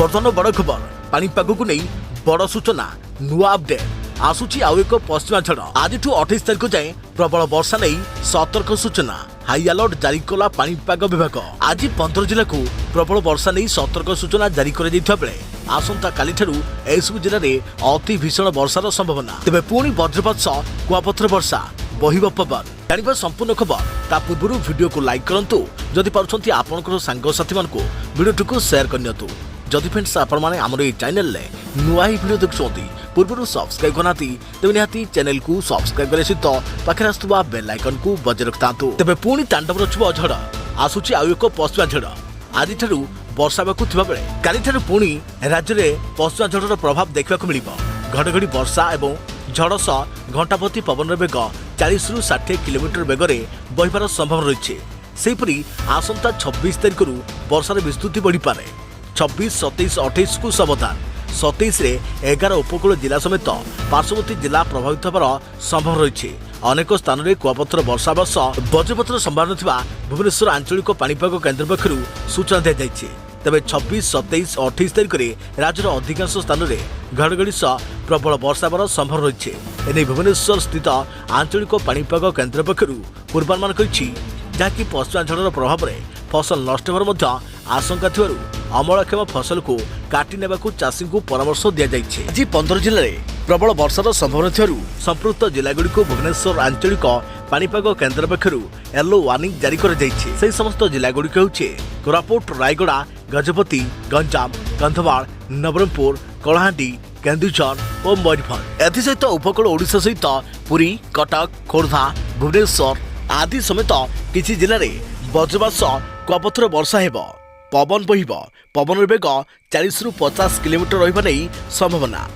बर्तमान बड़ खबर पानीपाग को नहीं बड़ सूचना नुआ अपडेट आसुची आउ एक पश्चिमा झड़ आज 28 तारिख जाए प्रबल वर्षा नहीं सतर्क सूचना हाई अलर्ट जारी कला पानीपाग विभाग आज 15 जिला को प्रबल वर्षा नहीं सतर्क सूचना जारी कर बेले आसंता काली एसबू जिले में अति भीषण वर्षार संभावना तेज पुणी वज्रपात सह कुआपथर वर्षा बहिब पवन जानिबा संपूर्ण खबर ता पूर्व वीडियो को लाइक करंतु जदि पारुछंती आपनकर सांगसाथी मानकु वीडियो को शेयर करनियतु जदि फ्रेंड्स आपण माने हमर ए चैनल ले नुआ ही वीडियो देखछंती पूर्व सब्सक्राइब करनाती तेबे निहाती चैनल को सब्सक्राइब करे सहित पाखे आस्तुबा बेल आइकन को बजाय रखतांतु तेबे पुणी तांडव रचुबो झड़ आसुची आउ एक पश्चिमा झड़ आज ठारू वर्षा बाकु थिबा बेले काली ठारू पुणी राज्य में पश्चिमा झड़र प्रभाव देखा मिलिबो घड़घड़ी वर्षा एवं झड़ सह घंटाप्रति पवन बेग 40 रु 60 किलोमीटर बेगर बहिबार संभावना रही सेपरी आसंता 26 तारिख वर्षार विस्तृति बढ़ी पारे 26, 27, 28 को सावधान 27 रे 11 उपकूल जिला समेत पार्श्ववर्ती जिला प्रभावित होबार संभावना रही अनेक स्थान में कुआपथर वर्षा सह वज्रपातर संभावना थिबा भुवनेश्वर आंचलिक पानीपाग केन्द्र पक्षरु सूचना दी जाइछि तेज 26, 27, 28 तारिख में राज्यर अधिकांश स्थान में घड़घड़ी सह प्रबल वर्षा होबार संभावना रही एने भुवनेश्वर स्थित आंचलिक पानीपाग केन्द्र पक्षरु पूर्वानुमान करिछि जहाँकि पश्चिमा झड़र प्रभाव में फसल नष्ट होबार आशंका थिबारु अमलक्षम फसल को काटी नेबाकू चाषी को परामर्श दि जाइछि आज 15 जिले में प्रबल वर्षार संभावना थिबारु संपृक्त जिलागुड़ी को भुवनेश्वर आंचलिक पानीपाग केन्द्र पक्षरु येलो वार्निंग जारी कर जाइछि सेही समस्त जिलागुड़ी हेउछि कोरापुट रायगड़ा गजपति गंजाम कंधमाल नवरंगपुर कलाहांडी केन्दुझर और मयूरभंज एसहित उपकूल ओडिशा सहित पुरी कटक खोर्धा भुवनेश्वर आदि समेत किछि जिले में वज्रपात सह कुआपथर वर्षा हेब पवन बहिब पवन बेग 40 रु 50 किलोमीटर रहिबा नै संभावना।